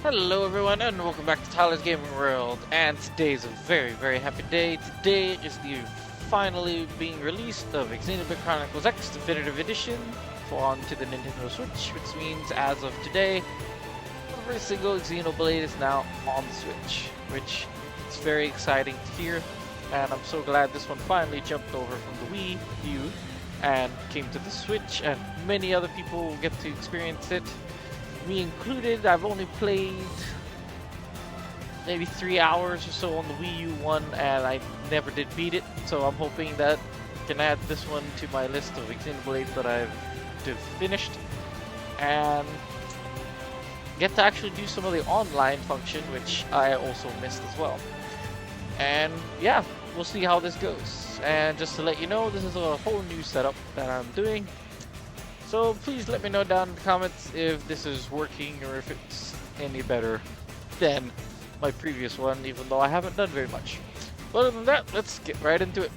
Hello everyone and welcome back to Tyler's Gaming World, and today is a very happy day. Today is the finally being released of Xenoblade Chronicles X Definitive Edition onto the Nintendo Switch, which means as of today, every single Xenoblade is now on the Switch, which is very exciting to hear, and I'm so glad this one finally jumped over from the Wii U and came to the Switch, and many other people will get to experience it. Me included. I've only played maybe 3 hours or so on the Wii U one, and I never did beat it, so I'm hoping that I can add this one to my list of Xenoblade that I've finished, and get to actually do some of the online function, which I also missed as well. And yeah, we'll see how this goes. And just to let you know, this is a whole new setup that I'm doing. So please let me know down in the comments if this is working or if it's any better than my previous one, even though I haven't done very much. But other than that, let's get right into it.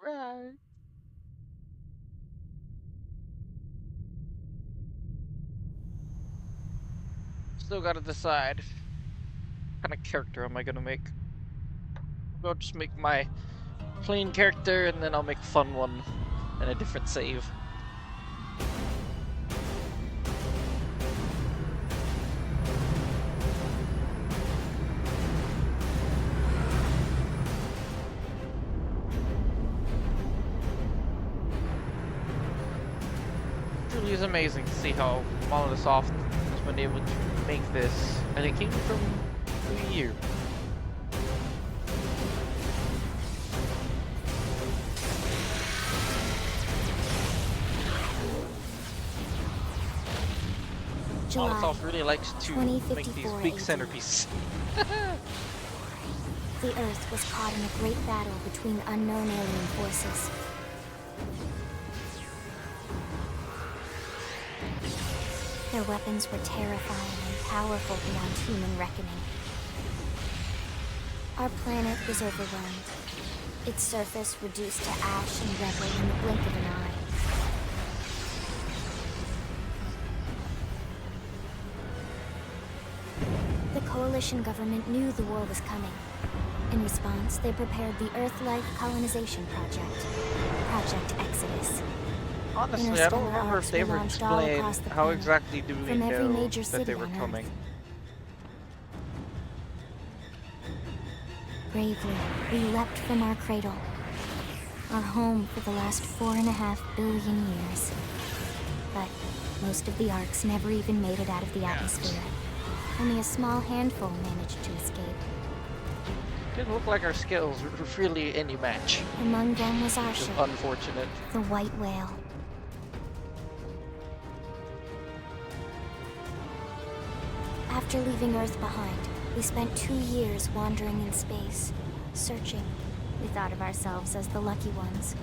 Alright. Still gotta decide what kind of character am I gonna make. I'll just make my plain character, and then I'll make a fun one and a different save. Truly is amazing to see how Soft has been able to make this, and it came from a year. Soft really likes to make these big centerpieces. The Earth was caught in a great battle between unknown alien forces. Their weapons were terrifying and powerful beyond human reckoning. Our planet was overwhelmed, its surface reduced to ash and rubble in the blink of an eye. The Coalition government knew the war was coming. In response, they prepared the Earth-Life Colonization Project, Project Exodus. Honestly, I don't remember if they ever explained how exactly do we know that they were coming. Bravely, we leapt from our cradle, our home for the last 4.5 billion years. But most of the Arks never even made it out of the atmosphere. Only a small handful managed to escape. Didn't look like our skills were really any match. Among them was our ship, unfortunate. The White Whale. After leaving Earth behind, we spent 2 years wandering in space, searching. We thought of ourselves as the lucky ones,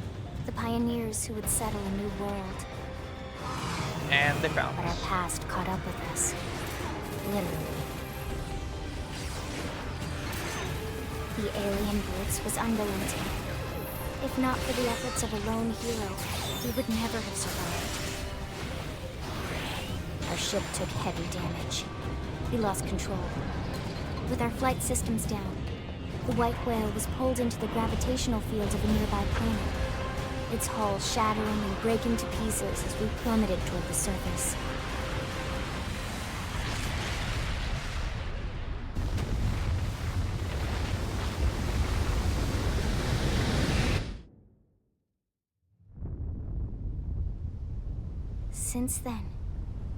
the pioneers who would settle a new world. And they found us. But our past caught up with us. Literally. The alien blitz was unrelenting. If not for the efforts of a lone hero, we would never have survived. Our ship took heavy damage. We lost control. With our flight systems down, the white whale was pulled into the gravitational field of a nearby planet, its hull shattering and breaking to pieces as we plummeted toward the surface. Since then,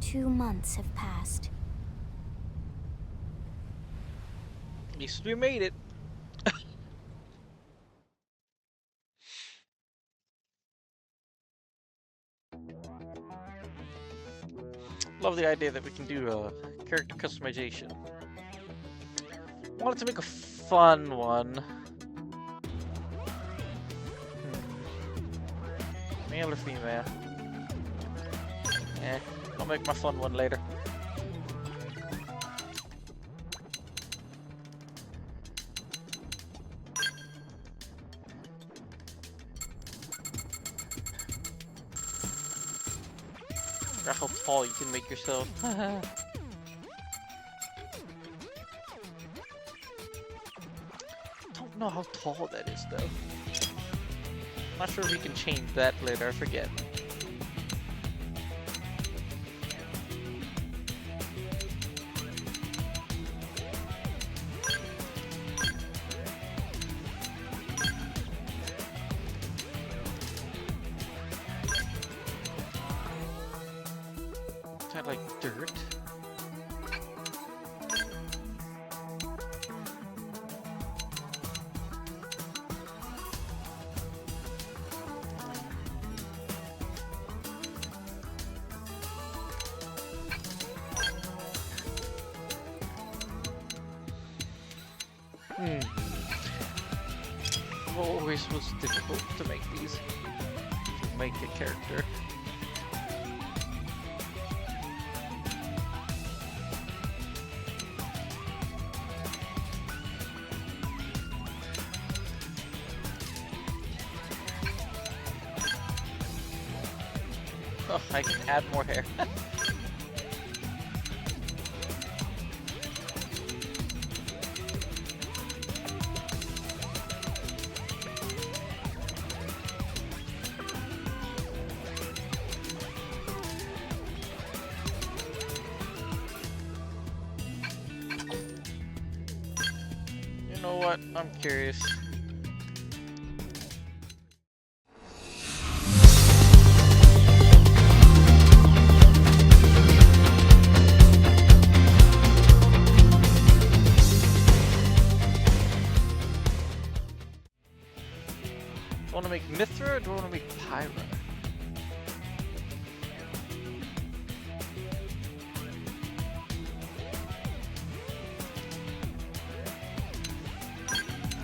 2 months have passed. At least we made it. Love the idea that we can do character customization. Wanted to make a fun one. Male or female? Eh, I'll make my fun one later. Forgot how tall you can make yourself. Don't know how tall that is though. Not sure if we can change that later, I forget. Is that like dirt? Always was difficult to make these. To make a character. Oh, I can add more hair. You know what? I'm curious. Do I want to make Mithra or do I want to make Pyra?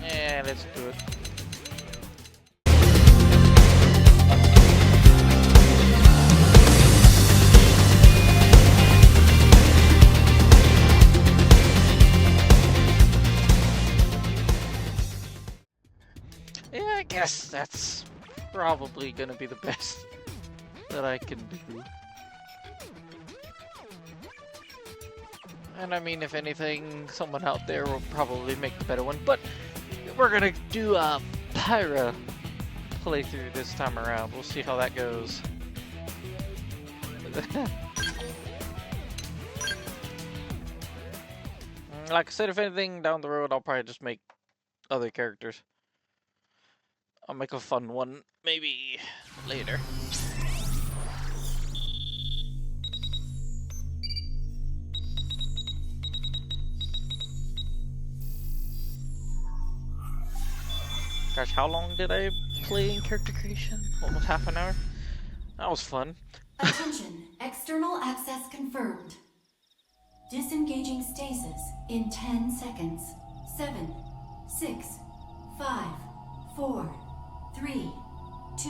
Yeah, let's do it. Yeah, I guess that's probably gonna be the best that I can do. And I mean, if anything, someone out there will probably make the better one, but we're gonna do a Pyra playthrough this time around. We'll see how that goes. Like I said, if anything, down the road, I'll probably just make other characters. I'll make a fun one, maybe later. Gosh, how long did I play in character creation? Almost half an hour? That was fun. Attention, external access confirmed. Disengaging stasis in 10 seconds. 7, 6, 5, 4, 3, 2,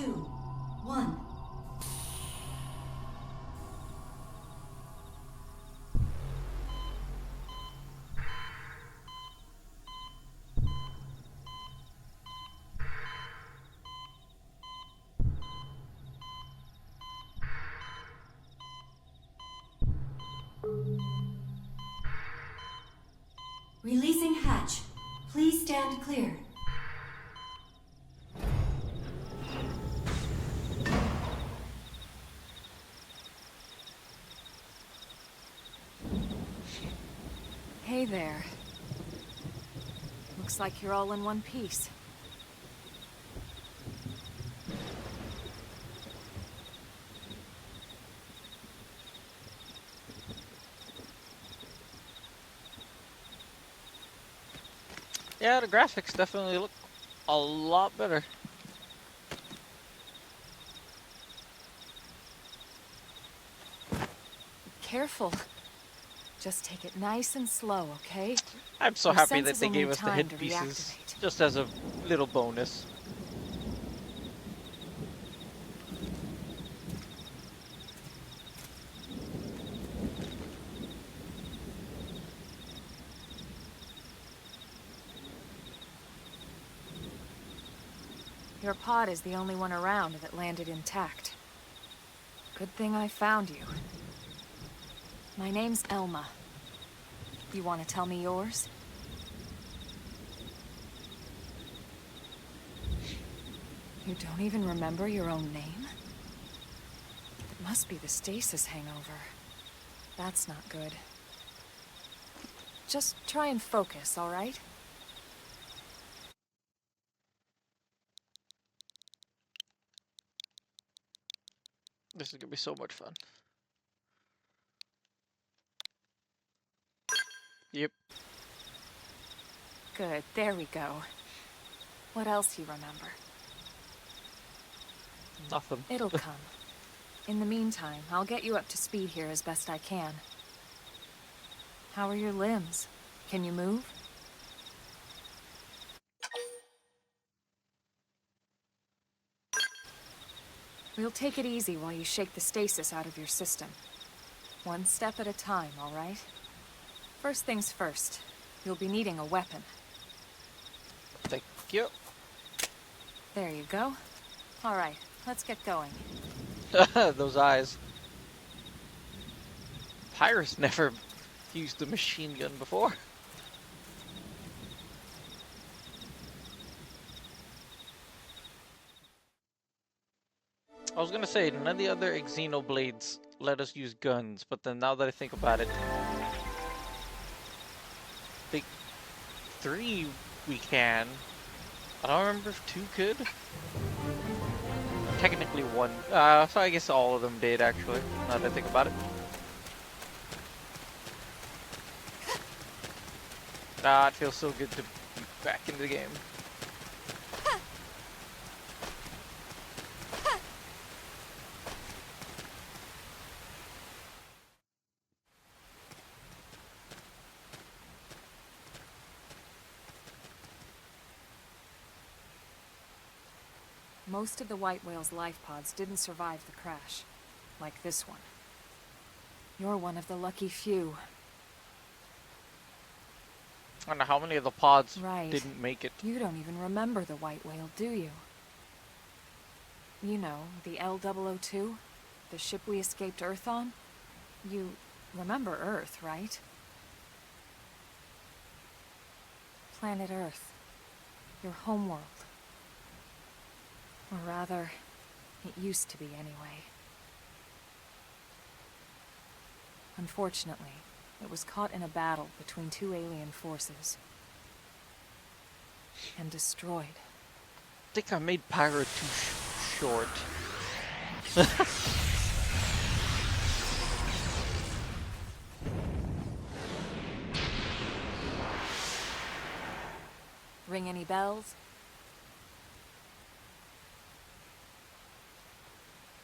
1. Releasing hatch. Please stand clear. Hey there. Looks like you're all in one piece. Yeah, the graphics definitely look a lot better. Careful. Just take it nice and slow, okay? I'm so Your happy that senses they will gave need us the time hit to pieces reactivate. just as a little bonus. Your pod is the only one around that landed intact. Good thing I found you. My name's Elma. You want to tell me yours? You don't even remember your own name? It must be the stasis hangover. That's not good. Just try and focus, all right? This is gonna be so much fun. Yep. Good, there we go. What else you remember? Nothing. It'll come. In the meantime, I'll get you up to speed here as best I can. How are your limbs? Can you move? We'll take it easy while you shake the stasis out of your system. One step at a time, all right? First things first, you'll be needing a weapon. Thank you. There you go. All right, let's get going. Those eyes. Pyra's never used a machine gun before. I was gonna say, none of the other Xenoblades let us use guns, but then now that I think about it, Big 3 we can. I don't remember if 2 could. Technically 1. So I guess all of them did, actually, now that I think about it. Ah, it feels so good to be back in the game. Most of the white whale's life pods didn't survive the crash, like this one. You're one of the lucky few. I don't know how many of the pods Right. didn't make it. You don't even remember the white whale, do you? You know, the L-002? The ship we escaped Earth on? You remember Earth, right? Planet Earth. Your homeworld. Or rather, it used to be anyway. Unfortunately, it was caught in a battle between two alien forces. And destroyed. I think I made Pyra too short. Ring any bells?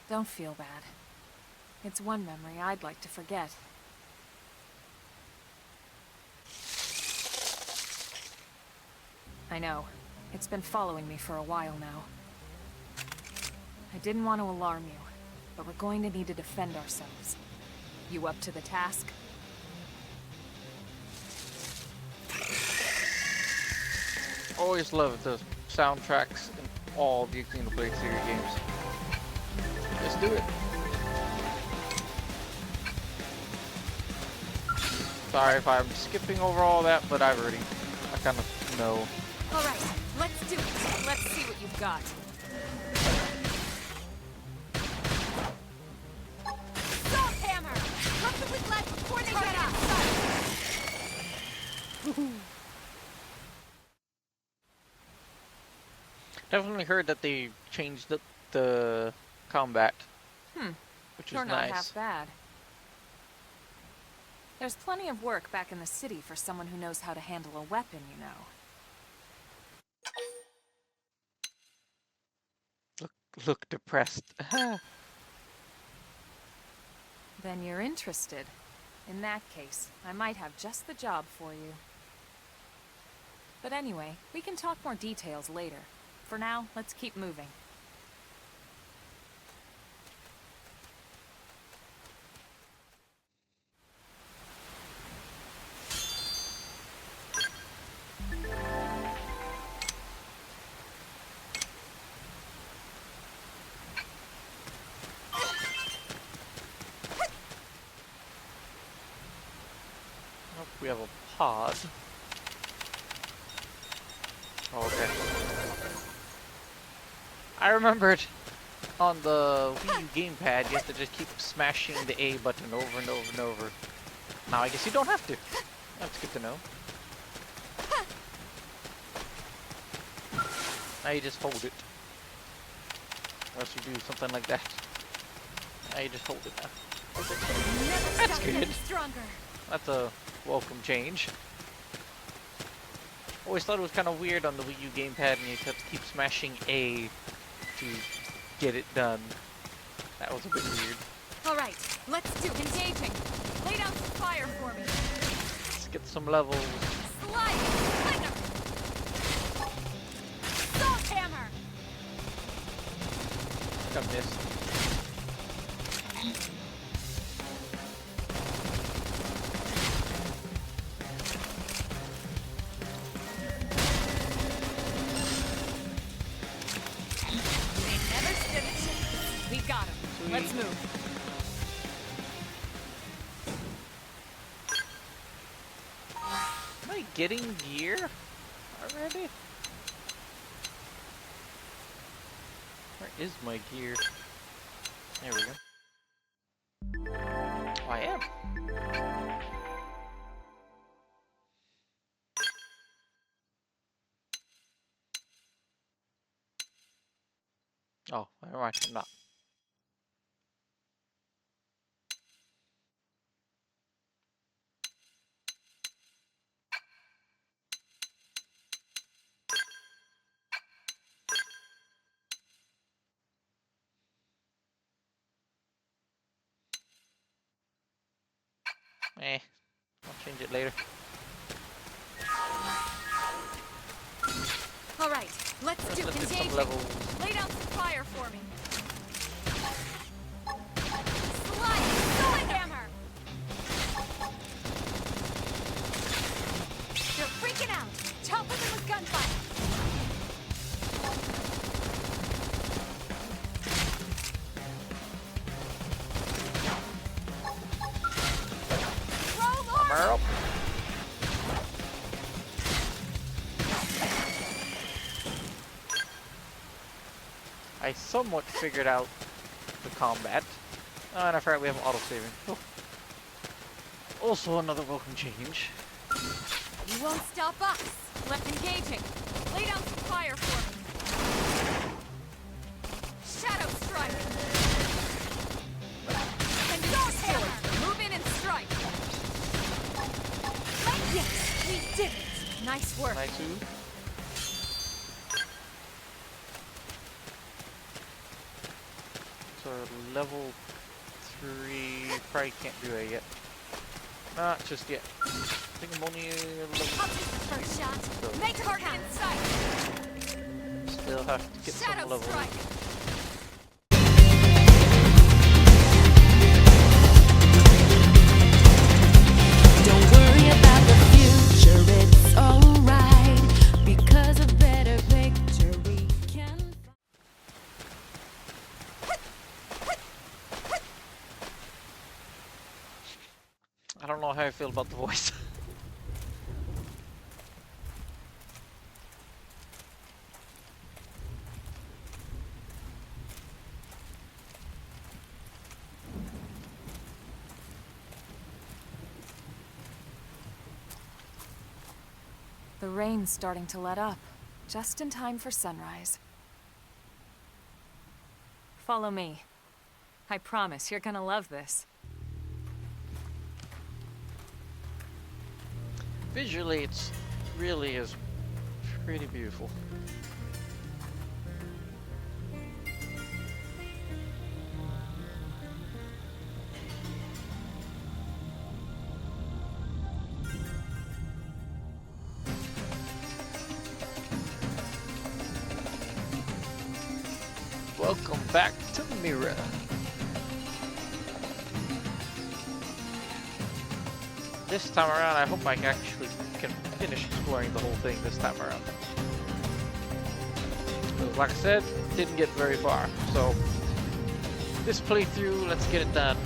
Don't feel bad. It's one memory I'd like to forget. I know. It's been following me for a while now. I didn't want to alarm you, but we're going to need to defend ourselves. You up to the task? Always loved the soundtracks in all the Xenoblade series games. Let's do it. Sorry if I'm skipping over all that, but I kind of know. All right, let's do it. Let's see what you've got. Stop hammer! Comfortably glad before they get outside. Definitely heard that they changed the combat, which You're is not nice. half bad. There's plenty of work back in the city for someone who knows how to handle a weapon, you know. Look depressed. Then you're interested. In that case, I might have just the job for you. But anyway, we can talk more details later. For now, let's keep moving. Oh, we have a pod. Oh, okay. I remembered on the Wii U gamepad, you have to just keep smashing the A button over and over and over. Now I guess you don't have to. That's good to know. Now you just hold it. Or else you do something like that. Now you just hold it now. That's good. That's a welcome change. Always thought it was kind of weird on the Wii U gamepad and you have to keep smashing A to get it done. That was a bit weird. Alright, let's do engaging. Lay down some fire for me. Let's get some levels. Slide! Slinger! Stop hammer! I think I missed. We got him. Sweet. Let's move. Am I getting gear already? Where is my gear? There we go. Oh, I am. Oh, never mind. I'm not. I'll change it later. All right, let's do Let's get some engaging. levels. Lay down some fire for me. Slide! Slide hammer! They're freaking out. Chop with them with gunfire. Merle. I somewhat figured out the combat. Oh, and I forgot we have auto-saving. Oh. Also another welcome change. You won't stop us. Left engaging. Lay down some fire for me. Shadow strike. And hammer. Move in and strike. Yes, we did it. Nice work. Nice. So level 3, probably can't do it yet. Not just yet. I think I'm only level I'll take the first shot. So Make target in sight. still have to get Shadow some levels. strike. Don't worry about the future, it's alright. Because a better picture we can I don't know how I feel about the voice. The rain's starting to let up, just in time for sunrise. Follow me. I promise you're gonna love this. Visually, it's really is pretty beautiful. Welcome back to Pyra. This time around, I hope I actually can finish exploring the whole thing this time around. But like I said, didn't get very far. So, this playthrough, let's get it done.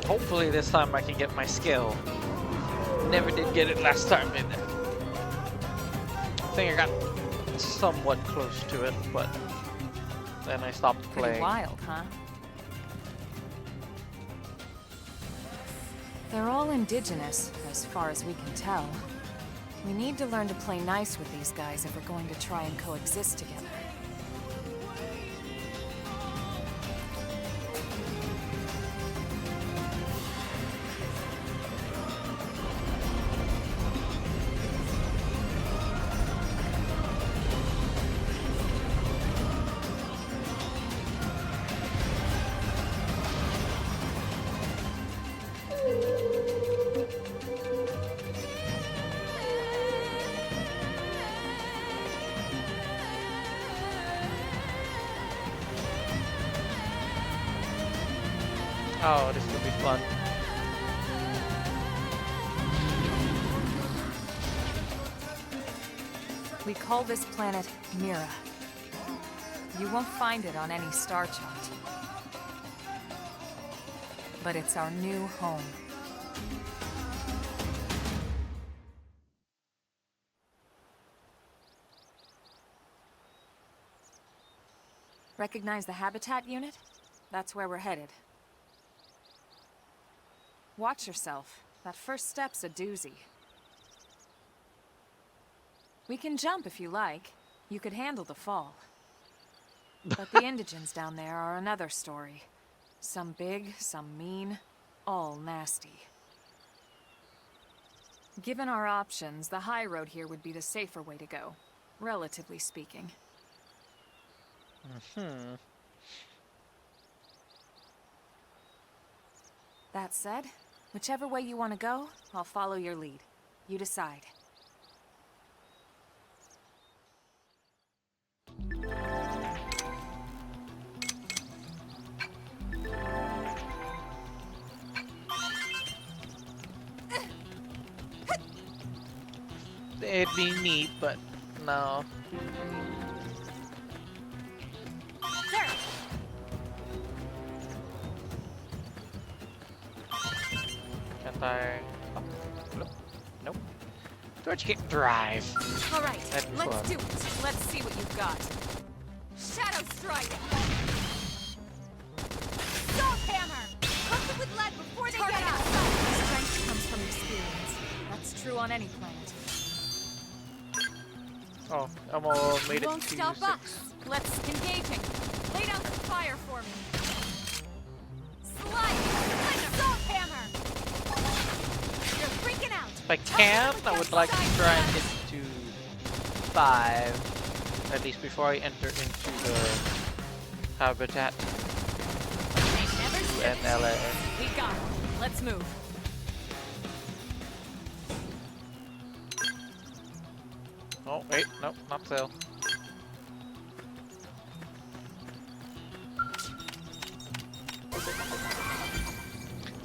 Hopefully this time I can get my skill. Never did get it last time in there. I think I got somewhat close to it, but then I stopped Pretty playing. wild, huh? They're all indigenous, as far as we can tell. We need to learn to play nice with these guys if we're going to try and coexist together. Oh, this could be fun. We call this planet Mira. You won't find it on any star chart. But it's our new home. Recognize the habitat unit? That's where we're headed. Watch yourself. That first step's a doozy. We can jump if you like. You could handle the fall. But the indigents down there are another story. Some big, some mean, all nasty. Given our options, the high road here would be the safer way to go, relatively speaking. That said, whichever way you want to go, I'll follow your lead. You decide. It'd be neat, but no. Can't I? Oh, nope. Nope. Don't you get drive? All right, That'd be let's fun. do it. Let's see what you've got. Shadow Strike! Salt Hammer! Cook them with lead before they get out! Strength comes from experience. That's true on any planet. Oh, I'm all made You it won't to stop 6. us. Let's engaging. Lay down the fire for me. Slide! Salt Hammer! You're freaking out! If I can, I would like to try and get to 5, at least before I enter into the habitat. And LA. We got it. Let's move. Oh, wait, nope, not so.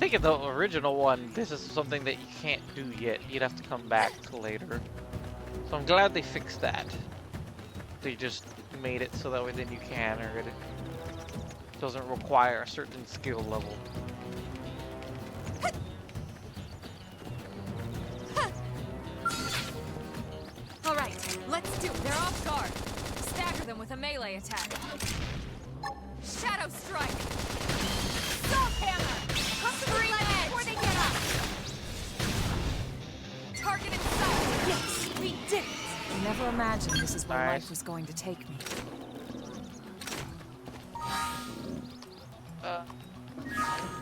think in the original one, this is something that you can't do yet. You'd have to come back later. So I'm glad they fixed that. They just made it so that way then you can, or it doesn't require a certain skill level. All right, let's do it. They're off guard. Stagger them with a melee attack. Shadow strike. Salt hammer. Come to the edge before they get up. Target in sight. Yes, we did it. I never imagined this is where Nice. life was going to take me.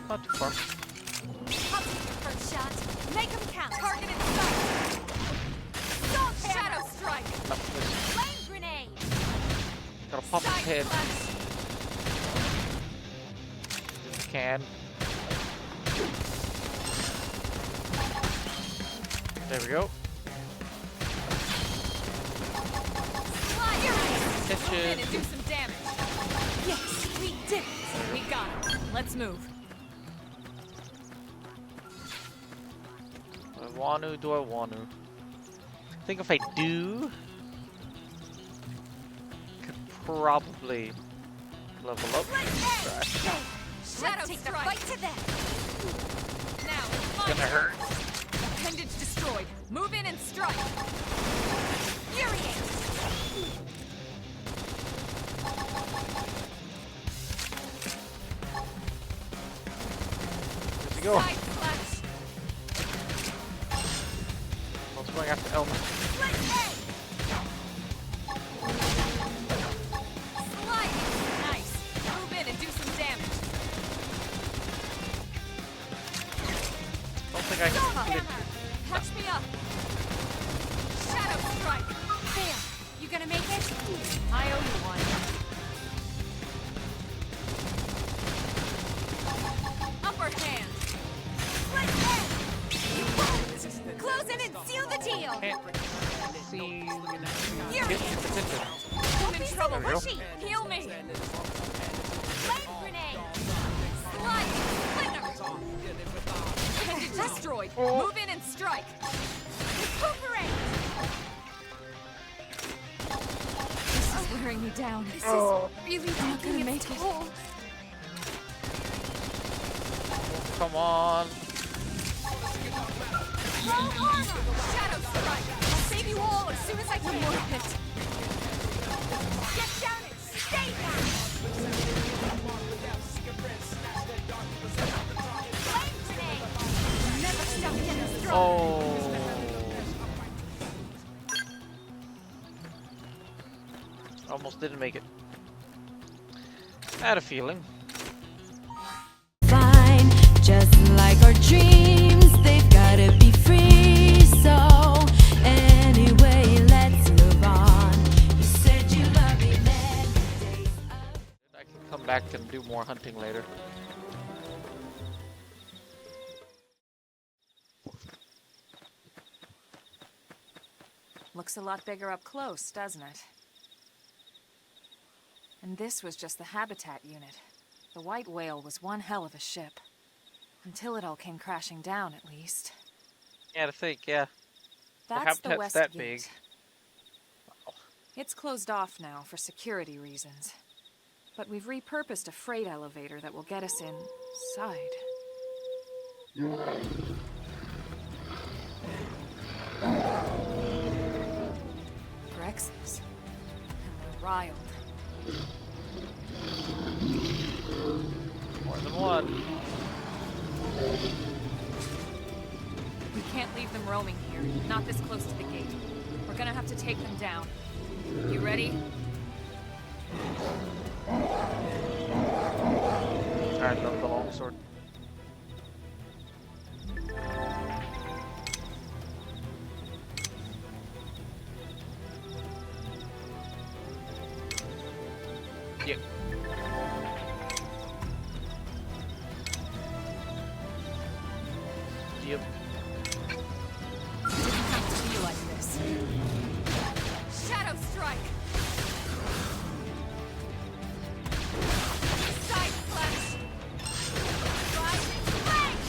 Not too far. I'll take your first shot. Make them count. Target in sight. Salt shadow strike. Up this. Flame grenade. Gotta pop his Side head slash. if you can. There we go. Move in Kitchen. and do some damage. Yes, we did it. We got it. Let's move. Do I want to? Do I want to? I think if I do, could probably level up. Trash. Shadow take the fight to them. Now, It's gonna hurt. Appendage destroyed. Move in and strike. Furiate. Where's he go? Side slash. What's going after Elmer? Split egg. Sliding. Nice. Move in and do some damage. Don't think I Salt can get hammer. Catch me up. Shadow strike. There. You gonna make it? I owe you one. Upper hand. Split head. You won't. Close in and seal the deal. Can't see. Here Get he your is. attention. Don't be so There we go. pushy. Heal me. Flame grenade. Slide. Splinter. Appendage destroyed. Oh. Move in and strike. Recuperate. This is wearing me down. This Oh. is really not gonna make it. Come on. Roll armor. Shadow strike. I'll save you all as soon as I can. One more hit. Get down and stay down. Flame grenade. Never stop getting stronger. Oh. Almost didn't make it. I had a feeling. Fine, just like our dreams, they've gotta be free. So, anyway, let's move on. You said you love me, man. Days of I can come back and do more hunting later. Looks a lot bigger up close, doesn't it? And this was just the habitat unit. The white whale was one hell of a ship. Until it all came crashing down, at least. Yeah, to think, yeah. That's the habitat's west that gate. big. It's closed off now for security reasons. But we've repurposed a freight elevator that will get us inside. Rexes. And they're riled. More than one. We can't leave them roaming here, not this close to the gate. We're gonna have to take them down. You ready? I love the longsword. Yep. Yep. Didn't have to be like this. Shadow strike! Side flash! Rising flank!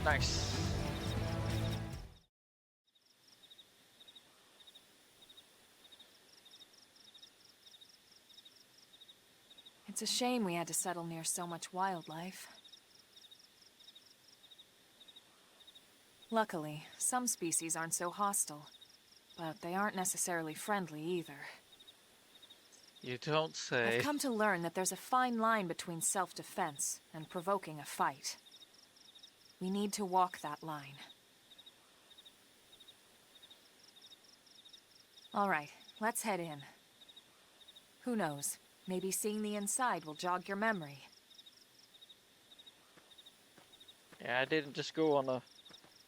Nice. It's a shame we had to settle near so much wildlife. Luckily, some species aren't so hostile, but they aren't necessarily friendly either. You don't say. I've come to learn that there's a fine line between self-defense and provoking a fight. We need to walk that line. All right, let's head in. Who knows? Maybe seeing the inside will jog your memory. Yeah, I didn't just go on a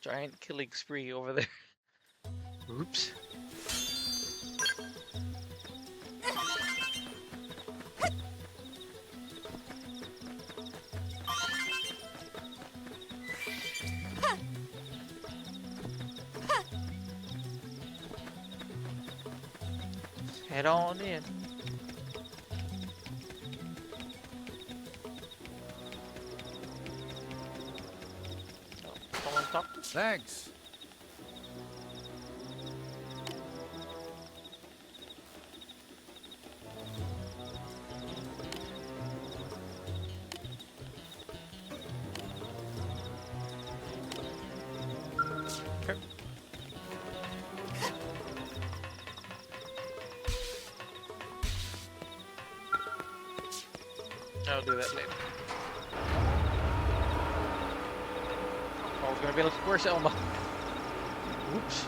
giant killing spree over there. Oops. Head on in. Oh, come on top. Thanks. Okay. I'll do that later. Oh, it's gonna be like, where's Elma? Oops.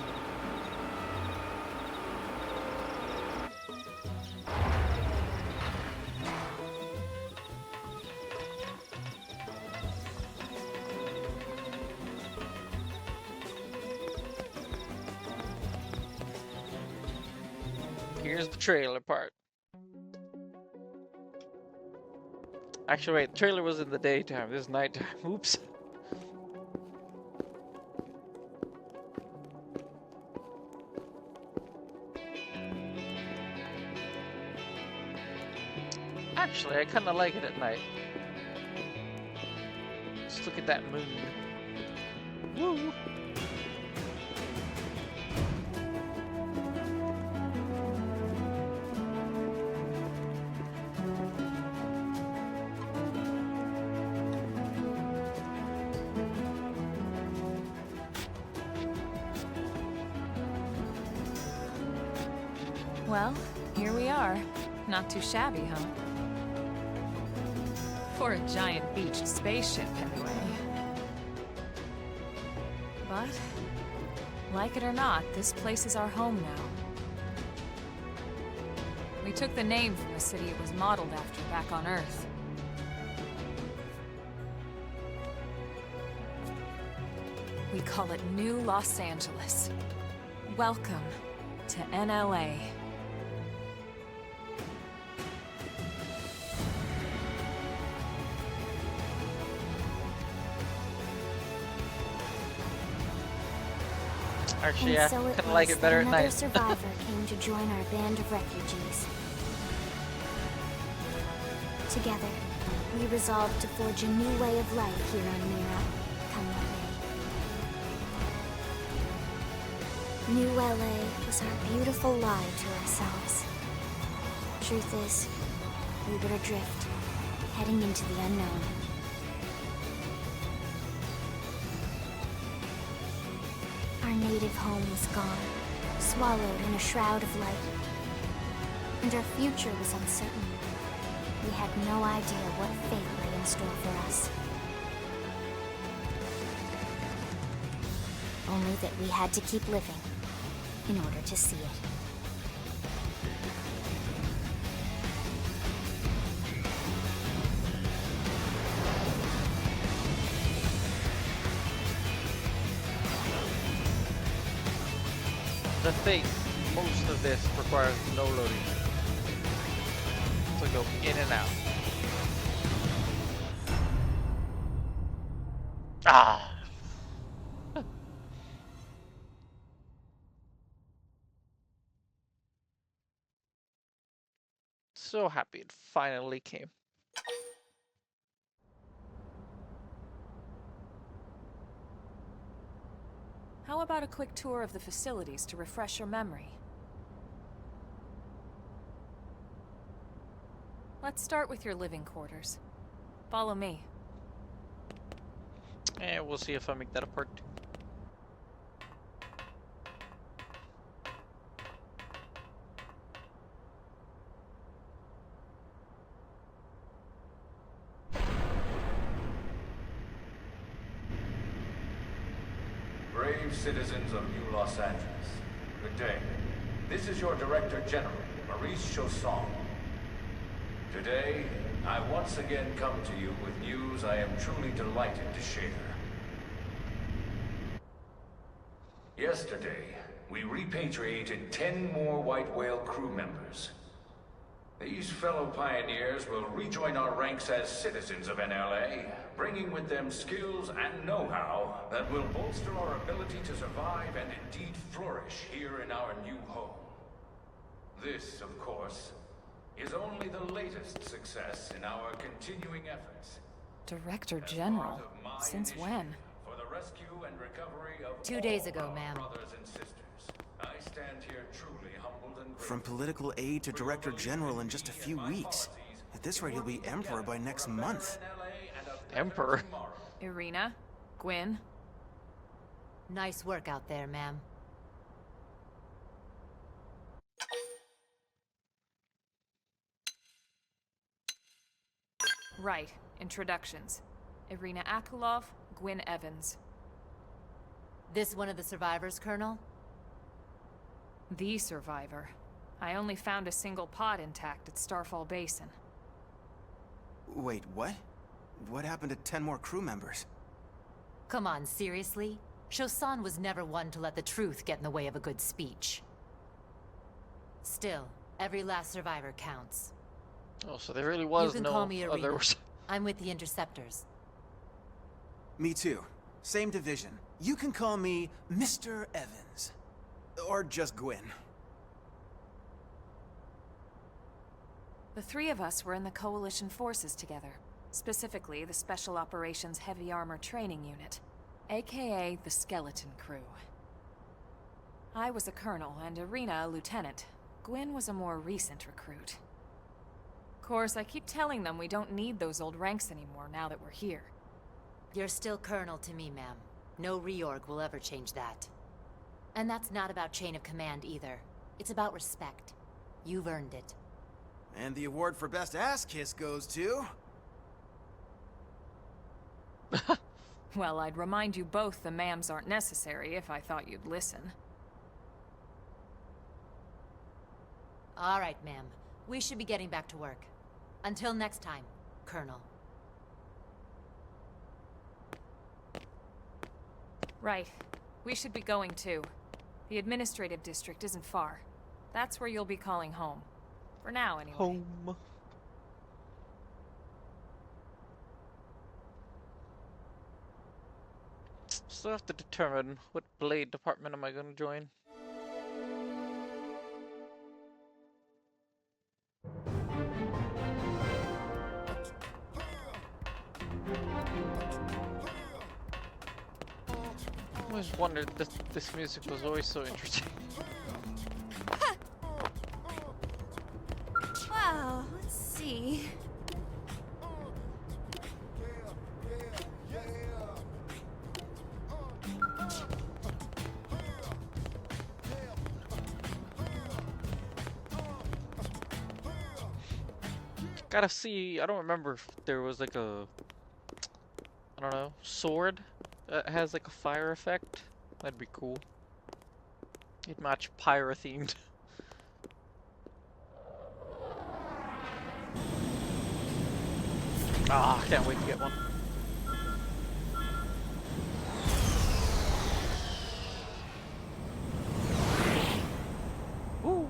Here's the trailer part. Actually, wait, the trailer was in the daytime. This is nighttime. Oops. Actually, I kind of like it at night. Just look at that moon. Woo! Well, here we are. Not too shabby, huh? For a giant beached spaceship, anyway. But, like it or not, this place is our home now. We took the name from the city it was modeled after back on Earth. We call it New Los Angeles. Welcome to NLA. Actually, And yeah, so it kind of like was it better that at another night. survivor came to join our band of refugees. Together, we resolved to forge a new way of life here on Mira. Come what may. New LA was our beautiful lie to ourselves. Truth is, we were adrift, heading into the unknown. Our native home was gone, swallowed in a shroud of light. And our future was uncertain. We had no idea what fate lay in store for us. Only that we had to keep living in order to see it. The thing, most of this requires no loading. So go in and out. Ah! So happy it finally came. How about a quick tour of the facilities to refresh your memory? Let's start with your living quarters. Follow me. And we'll see if I make that a part 2. Brave citizens of New Los Angeles, good day. This is your Director General, Maurice Chausson. Today, I once again come to you with news I am truly delighted to share. Yesterday, we repatriated 10 more White Whale crew members. These fellow pioneers will rejoin our ranks as citizens of NLA, bringing with them skills and know-how that will bolster our ability to survive and indeed flourish here in our new home. This, of course, is only the latest success in our continuing efforts. Director General? Since when? For the rescue and recovery of 2 days all ago, our ma'am. brothers and sisters. I stand here truly humbled and From grateful. political aide to director general in just a few weeks. At this rate, he'll be emperor by next month. Emperor? Irina? Gwyn? Nice work out there, ma'am. Right. Introductions. Irina Akulov, Gwyn Evans. This one of the survivors, Colonel? The survivor. I only found a single pod intact at Starfall Basin. Wait, what? What happened to 10 more crew members? Come on, seriously? Chausson was never one to let the truth get in the way of a good speech. Still, every last survivor counts. Oh, so there really was you can no call me Irina. others. I'm with the Interceptors. Me too. Same division. You can call me Mr. Evans. Or just Gwyn. The three of us were in the Coalition forces together. Specifically, the Special Operations Heavy Armor Training Unit, aka the Skeleton Crew. I was a colonel and Irina a lieutenant. Gwyn was a more recent recruit. Of course, I keep telling them we don't need those old ranks anymore now that we're here. You're still Colonel to me, ma'am. No reorg will ever change that. And that's not about chain of command either. It's about respect. You've earned it. And the award for best ass kiss goes to... Well, I'd remind you both the ma'ams aren't necessary if I thought you'd listen. All right, ma'am. We should be getting back to work. Until next time, Colonel. Right. We should be going too. The administrative district isn't far. That's where you'll be calling home. For now, anyway. Home. Still have to determine what blade department am I going to join. I always wondered that this music was always so interesting. Wow, let's see. Gotta see, I don't remember if there was like a, I don't know, sword that has like a fire effect. That'd be cool. It'd match Pyra themed. Ah, can't wait to get one. Woo!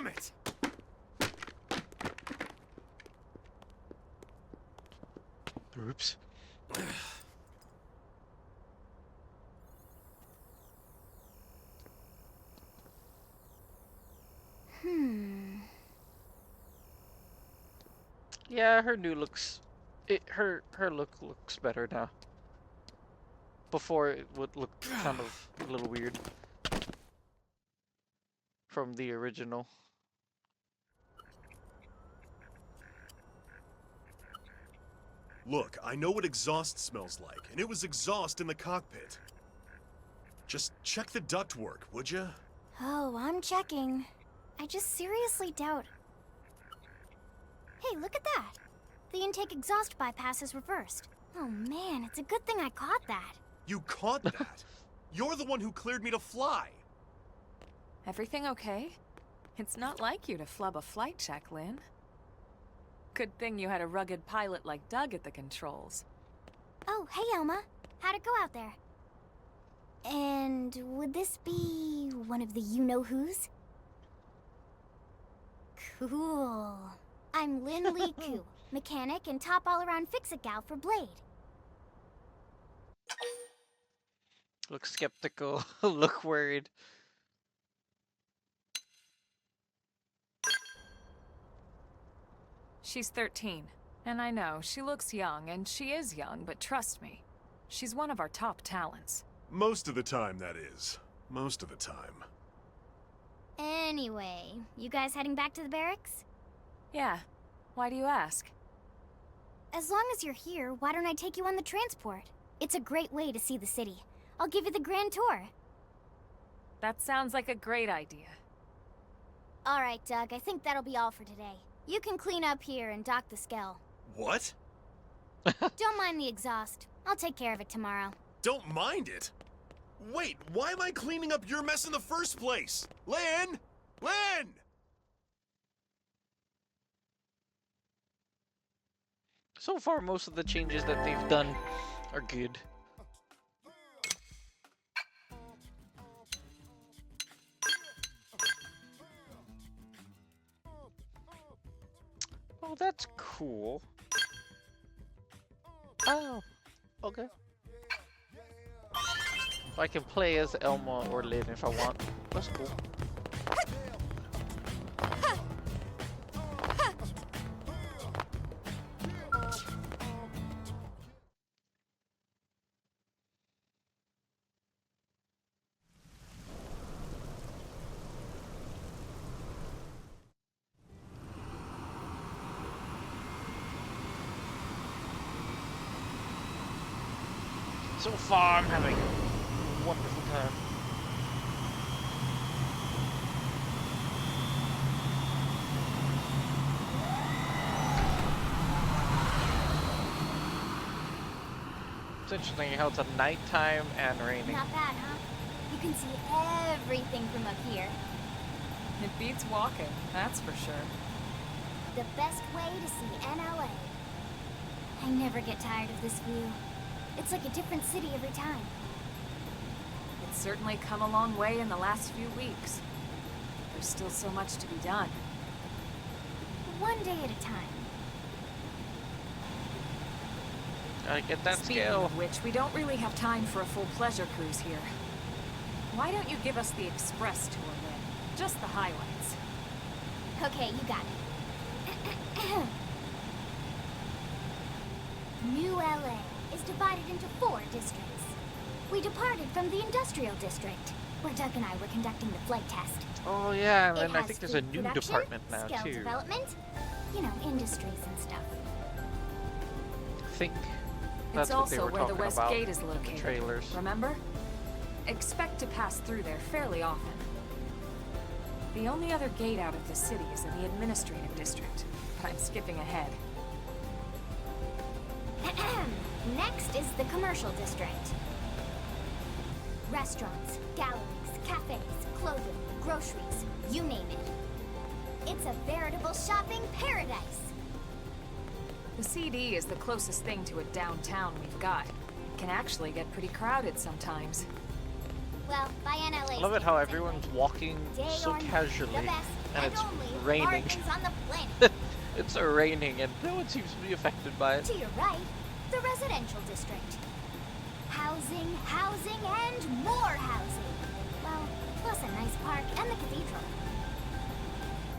Damn it! Oops. Yeah, her new looks. Her look looks better now. Before it would look kind of a little weird from the original. Look, I know what exhaust smells like, and it was exhaust in the cockpit. Just check the ductwork, would you? Oh, I'm checking. I just seriously doubt. Hey, look at that! The intake exhaust bypass is reversed. Oh man, it's a good thing I caught that. You caught that? You're the one who cleared me to fly. Everything okay? It's not like you to flub a flight check, Lynn. Good thing you had a rugged pilot like Doug at the controls. Oh, hey Elma. How'd it go out there? And would this be one of the you-know-who's? Cool. I'm Lynn Lee Koo, mechanic and top all-around fix-it gal for Blade. Look skeptical. Look worried. She's 13, and I know, she looks young, and she is young, but trust me, she's one of our top talents. Most of the time, that is. Most of the time. Anyway, you guys heading back to the barracks? Yeah. Why do you ask? As long as you're here, why don't I take you on the transport? It's a great way to see the city. I'll give you the grand tour. That sounds like a great idea. All right, Doug, I think that'll be all for today. You can clean up here and dock the Skell. What? Don't mind the exhaust. I'll take care of it tomorrow. Don't mind it? Wait, why am I cleaning up your mess in the first place? Lynn! Lynn! So far, most of the changes that they've done are good. Oh, that's cool. Oh, okay. I can play as Elma or Lynn if I want. That's cool. So far, I'm having a wonderful time. It's interesting how it's a nighttime and raining. Not bad, huh? You can see everything from up here. It beats walking, that's for sure. The best way to see NLA. I never get tired of this view. It's like a different city every time. It's certainly come a long way in the last few weeks. There's still so much to be done. One day at a time. Gotta get that Speaking scale. of which, we don't really have time for a full pleasure cruise here. Why don't you give us the express tour, Lynn? Just the highlights. Okay, you got it. New LA is divided into 4 districts. We departed from the industrial district, where Doug and I were conducting the flight test. Oh yeah, and It then I has think there's a food new production, department now skill too. development, you know, industries and stuff. I think that's It's what they also were where the talking West about Gate is in the located. trailers. Remember? Expect to pass through there fairly often. The only other gate out of the city is in the administrative district, but I'm skipping ahead. Next is the commercial district. Restaurants, galleries, cafes, clothing, groceries, you name it. It's a veritable shopping paradise. The CD is the closest thing to a downtown we've got. It can actually get pretty crowded sometimes. Well, by NLA. I love it how everyone's walking so casually, and it's raining. On the planet. It's raining, and no one seems to be affected by it. To your right, the residential district. Housing, housing, and more housing. Well, plus a nice park and the cathedral.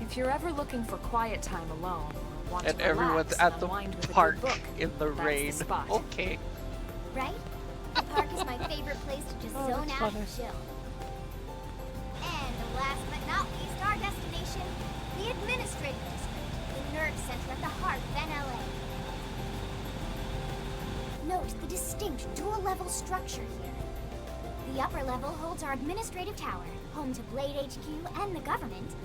If you're ever looking for quiet time alone, or want And to everyone's relax at and the unwind with a good park book, in the that's rain. the spot. Okay. Right? The park is my favorite place to just zone that's out funny. and chill. And last but not least, our destination, the administrative district, the nerve center at the heart of NLA. Note the distinct dual-level structure here. The upper level holds our administrative tower, home to Blade HQ and the government.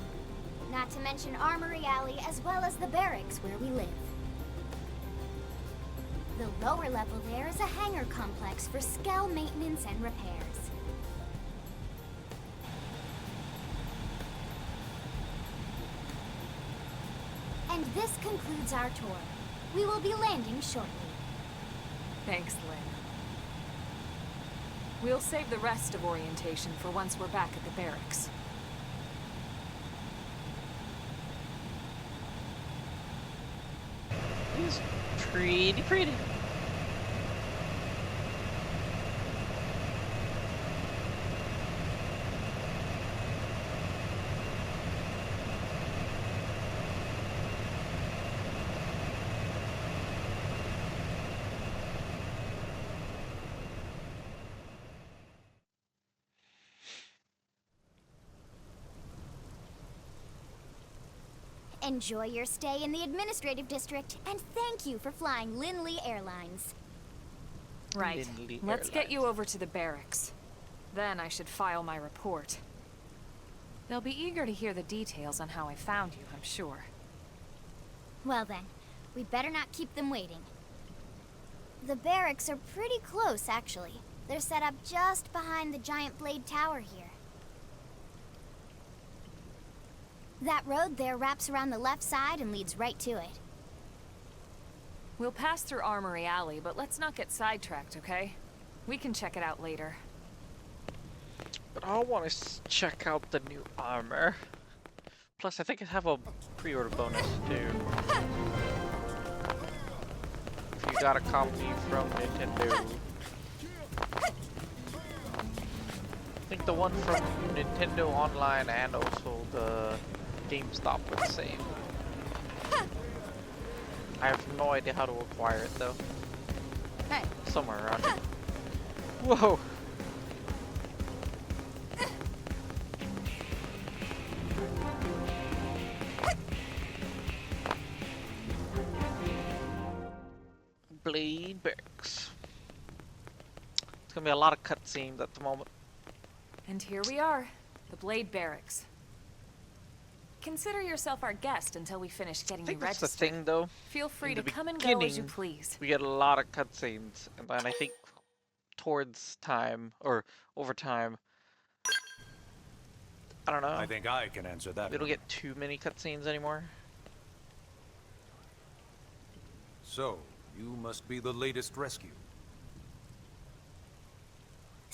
Not to mention Armory Alley as well as the barracks where we live. The lower level there is a hangar complex for Skell maintenance and repairs. And this concludes our tour. We will be landing shortly. Thanks, Lynn. We'll save the rest of orientation for once we're back at the barracks. It's pretty. Enjoy your stay in the administrative district, and thank you for flying Lindley Airlines. Right. Lindley Let's get you Airlines. over to the barracks. Then I should file my report. They'll be eager to hear the details on how I found you, I'm sure. Well then, we better not keep them waiting. The barracks are pretty close, actually. They're set up just behind the giant blade tower here. That road there wraps around the left side and leads right to it. We'll pass through Armory Alley, but let's not get sidetracked, okay? We can check it out later. But I want to check out the new armor. Plus, I think I have a pre-order bonus too. If you got a copy from Nintendo. I think the one from Nintendo Online and also the GameStop were the same. I have no idea how to acquire it though. Hey. Somewhere around here. Whoa! Blade Barracks. It's gonna be a lot of cutscenes at the moment. And here we are, the Blade Barracks. Consider yourself our guest until we finish I getting you think that's registered. the thing though. Feel free In to the come and go as you beginning, please. We get a lot of cutscenes, and then I think towards time, or over time, I don't know. I think I can answer that. We don't one. get too many cutscenes anymore. So, you must be the latest rescue.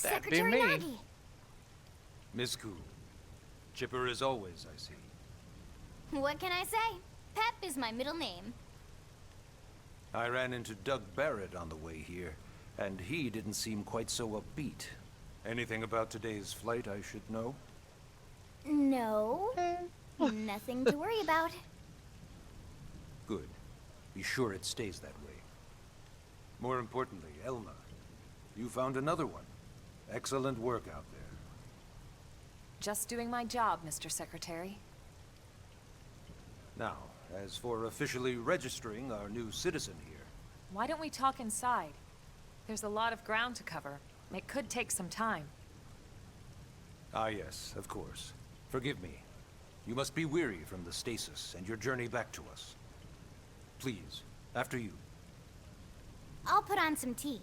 That'd be Secretary me. Nagi! Miss Cool. Chipper as always, I see. What can I say? Pep is my middle name. I ran into Doug Barrett on the way here, and he didn't seem quite so upbeat. Anything about today's flight I should know? No. Nothing to worry about. Good. Be sure it stays that way. More importantly, Elma, you found another one. Excellent work out there. Just doing my job, Mr. Secretary. Now, as for officially registering our new citizen here, Why don't we talk inside? There's a lot of ground to cover. It could take some time. ah yes, of course. Forgive me. You must be weary from the stasis and your journey back to us. Please, after you. I'll put on some tea.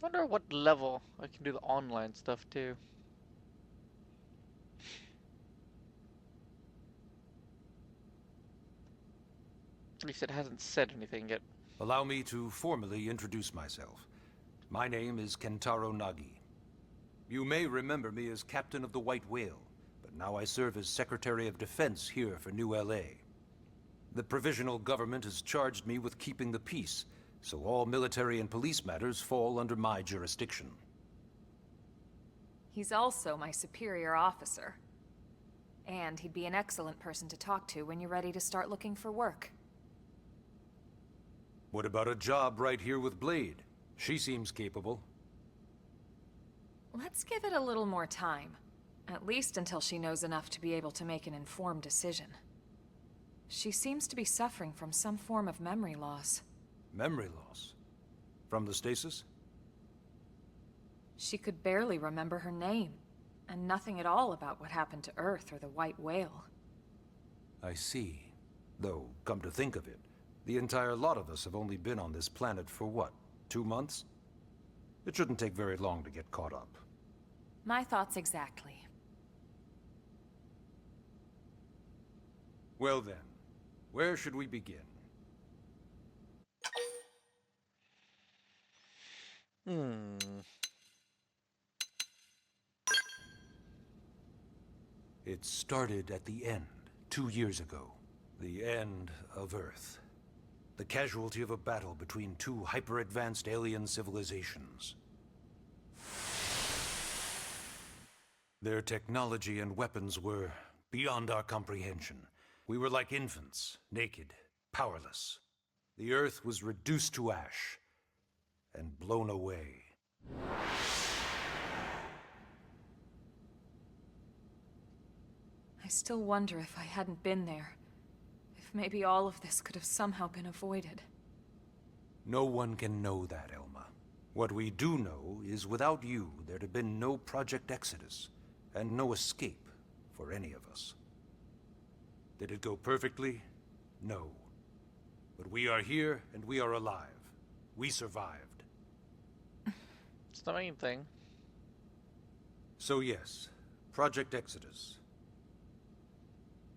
Wonder what level I can do the online stuff too. At least it hasn't said anything yet. Allow me to formally introduce myself. My name is Kentaro Nagi. You may remember me as Captain of the White Whale, but now I serve as Secretary of Defense here for New LA. The provisional government has charged me with keeping the peace, so all military and police matters fall under my jurisdiction. He's also my superior officer. And he'd be an excellent person to talk to when you're ready to start looking for work. What about a job right here with Blade? She seems capable. Let's give it a little more time. At least until she knows enough to be able to make an informed decision. She seems to be suffering from some form of memory loss. Memory loss? From the stasis? She could barely remember her name, and nothing at all about what happened to Earth or the White Whale. I see. Though, come to think of it, the entire lot of us have only been on this planet for what, 2 months? It shouldn't take very long to get caught up. My thoughts exactly. Well then, where should we begin? It started at the end, 2 years ago. The end of Earth. The casualty of a battle between two hyper-advanced alien civilizations. Their technology and weapons were beyond our comprehension. We were like infants, naked, powerless. The Earth was reduced to ash and blown away. I still wonder if I hadn't been there. If maybe all of this could have somehow been avoided. No one can know that, Elma. What we do know is without you, there'd have been no Project Exodus, and no escape for any of us. Did it go perfectly? No. But we are here, and we are alive. We survived. It's the main thing. So yes, Project Exodus.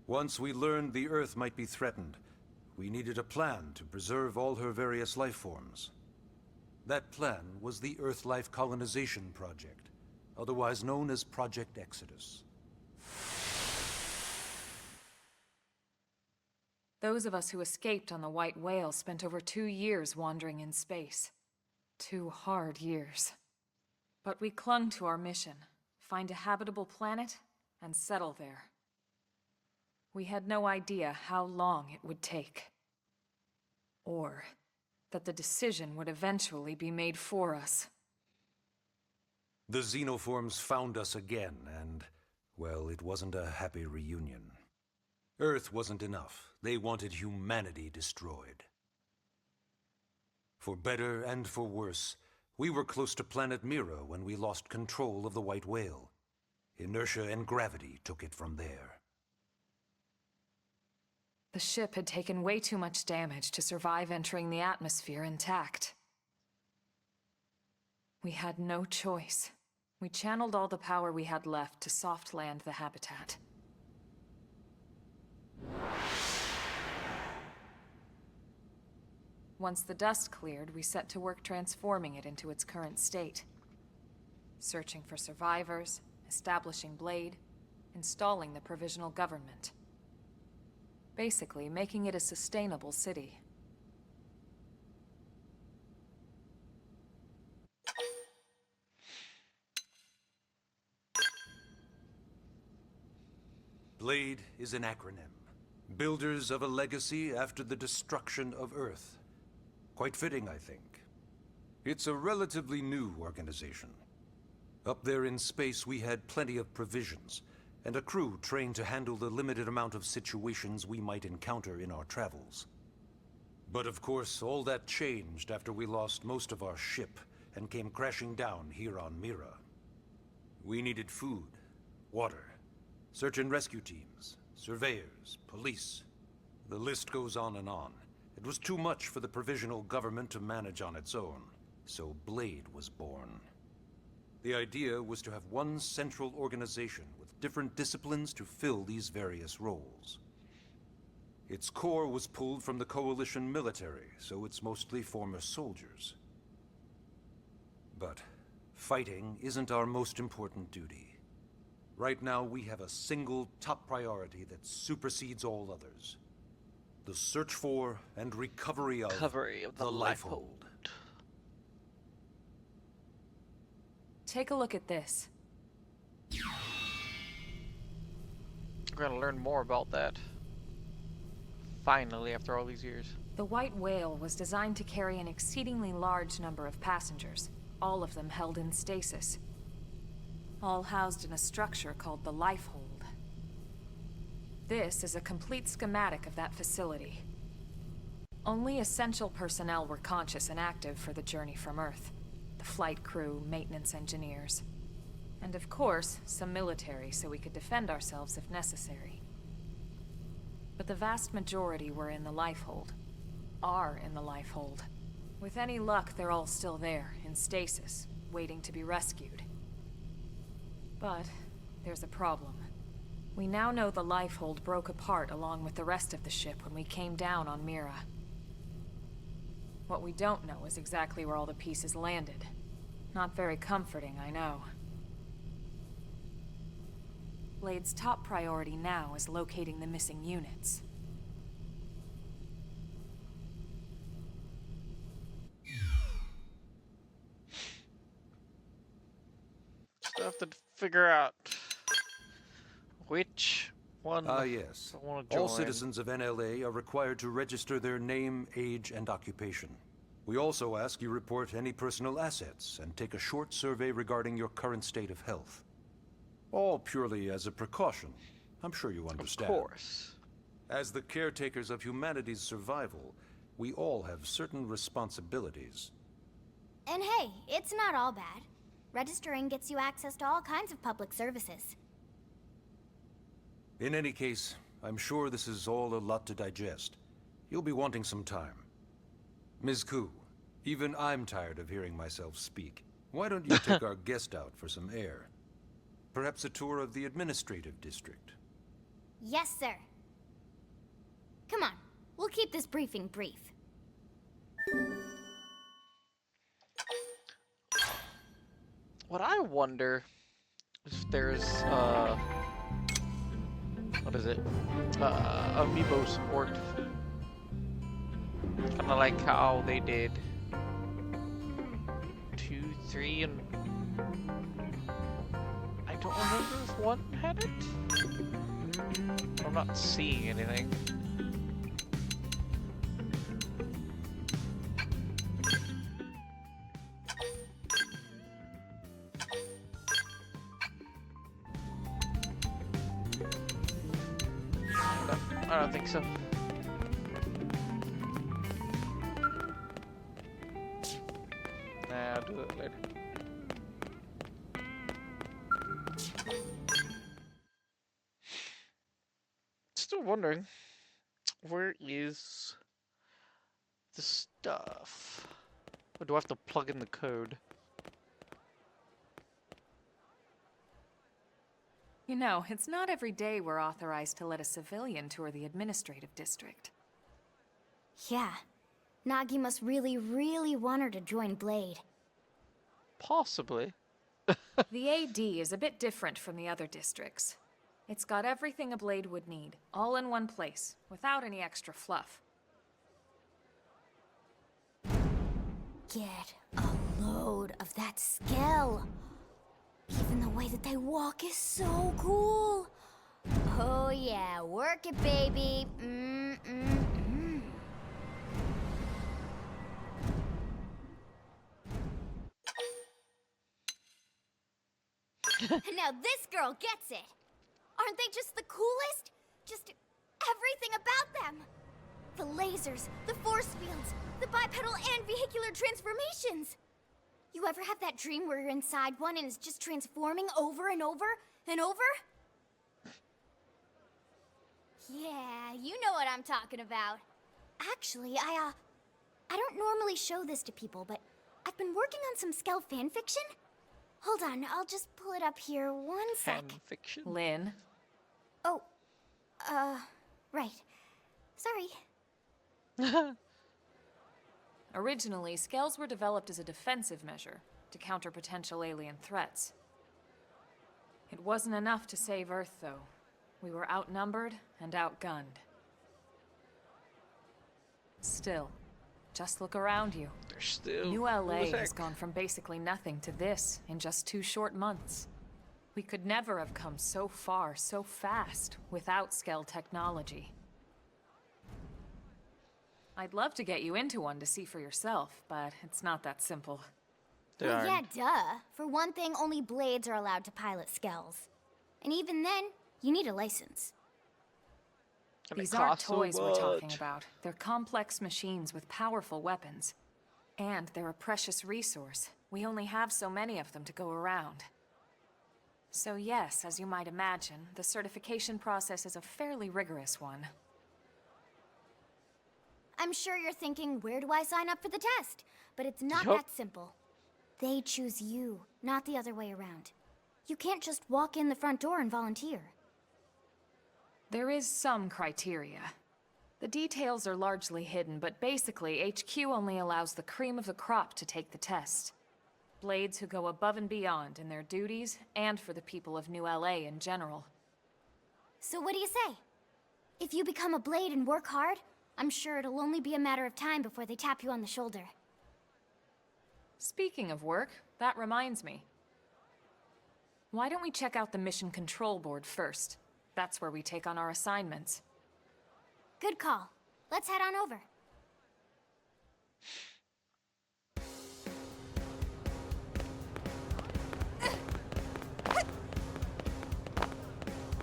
Once we learned the Earth might be threatened, we needed a plan to preserve all her various life forms. That plan was the Earth Life Colonization Project, otherwise known as Project Exodus. Those of us who escaped on the White Whale spent over 2 years wandering in space. 2 hard years. But we clung to our mission, find a habitable planet, and settle there. We had no idea how long it would take. Or that the decision would eventually be made for us. The xenoforms found us again, and, well, it wasn't a happy reunion. Earth wasn't enough. They wanted humanity destroyed. For better and for worse, we were close to planet Mira when we lost control of the White Whale. Inertia and gravity took it from there. The ship had taken way too much damage to survive entering the atmosphere intact. We had no choice. We channeled all the power we had left to soft land the habitat. Once the dust cleared, we set to work transforming it into its current state. Searching for survivors, establishing Blade, installing the provisional government. Basically, making it a sustainable city. Blade is an acronym. Builders of a legacy after the destruction of Earth. Quite fitting, I think. It's a relatively new organization. Up there in space, we had plenty of provisions, and a crew trained to handle the limited amount of situations we might encounter in our travels. But of course, all that changed after we lost most of our ship and came crashing down here on Mira. We needed food, water, search and rescue teams, surveyors, police. The list goes on and on. It was too much for the provisional government to manage on its own. so Blade was born. The idea was to have one central organization with different disciplines to fill these various roles. Its core was pulled from the Coalition military, so it's mostly former soldiers. But fighting isn't our most important duty. Right now, we have a single top priority that supersedes all others. The search for and recovery of, the Lifehold. Take a look at this. We're gonna learn more about that. Finally, after all these years. The White Whale was designed to carry an exceedingly large number of passengers, all of them held in stasis. All housed in a structure called the Lifehold. This is a complete schematic of that facility. Only essential personnel were conscious and active for the journey from Earth. The flight crew, maintenance engineers. And of course, some military so we could defend ourselves if necessary. But the vast majority were in the Lifehold. Are in the Lifehold. With any luck, they're all still there, in stasis, waiting to be rescued. But there's a problem. We now know the Lifehold broke apart along with the rest of the ship when we came down on Mira. What we don't know is exactly where all the pieces landed. Not very comforting, I know. Blade's top priority now is locating the missing units. Still have to figure out which one Yes. I want to join. All citizens of NLA are required to register their name, age, and occupation. We also ask you report any personal assets and take a short survey regarding your current state of health. All purely as a precaution. I'm sure you understand. Of course. As the caretakers of humanity's survival, we all have certain responsibilities. And hey, it's not all bad. Registering gets you access to all kinds of public services. In any case, I'm sure this is all a lot to digest. You'll be wanting some time. Ms. Koo, even I'm tired of hearing myself speak. Why don't you take our guest out for some air? Perhaps a tour of the administrative district. Yes, sir. Come on, we'll keep this briefing brief. What I wonder if there's what is it? Amiibo support. Kinda like how they did 2, 3, and I don't remember if 1 had it. I'm not seeing anything. I don't think so. Nah, I'll do that later. Still wondering, where is the stuff? Or do I have to plug in the code? You know, it's not every day we're authorized to let a civilian tour the administrative district. Yeah. Nagi must really, really want her to join Blade. Possibly. The AD is a bit different from the other districts. It's got everything a Blade would need, all in one place, without any extra fluff. Get a load of that skill. Even the way that they walk is so cool. Oh yeah, work it, baby. Now this girl gets it. Aren't they just the coolest? Just everything about them. The lasers, the force fields, the bipedal and vehicular transformations. You ever have that dream where you're inside one and it's just transforming over and over and over? Yeah, you know what I'm talking about. Actually, I don't normally show this to people, but I've been working on some Skell fanfiction. Hold on, I'll just pull it up here 1 sec. Fan fiction. Lynn, Oh, right. Sorry. originally, scales were developed as a defensive measure to counter potential alien threats. It wasn't enough to save Earth, though. We were outnumbered and outgunned. Still, just look around you. They're still New LA cool as has heck. gone from basically nothing to this in just 2 short months. We could never have come so far, so fast, without Skell technology. I'd love to get you into one to see for yourself, but it's not that simple. They Well, yeah, aren't. duh. For one thing, only blades are allowed to pilot Skells. And even then, you need a license. And it These aren't costs so toys we're talking much. about. They're complex machines with powerful weapons. And they're a precious resource. We only have so many of them to go around. So yes, as you might imagine, the certification process is a fairly rigorous one. I'm sure you're thinking, where do I sign up for the test? But it's not Yup. that simple. They choose you, not the other way around. You can't just walk in the front door and volunteer. There is some criteria. The details are largely hidden, but basically, HQ only allows the cream of the crop to take the test. Blades who go above and beyond in their duties, and for the people of New LA in general. So what do you say? If you become a blade and work hard, I'm sure it'll only be a matter of time before they tap you on the shoulder. Speaking of work, that reminds me. Why don't we check out the mission control board first? That's where we take on our assignments. Good call. Let's head on over.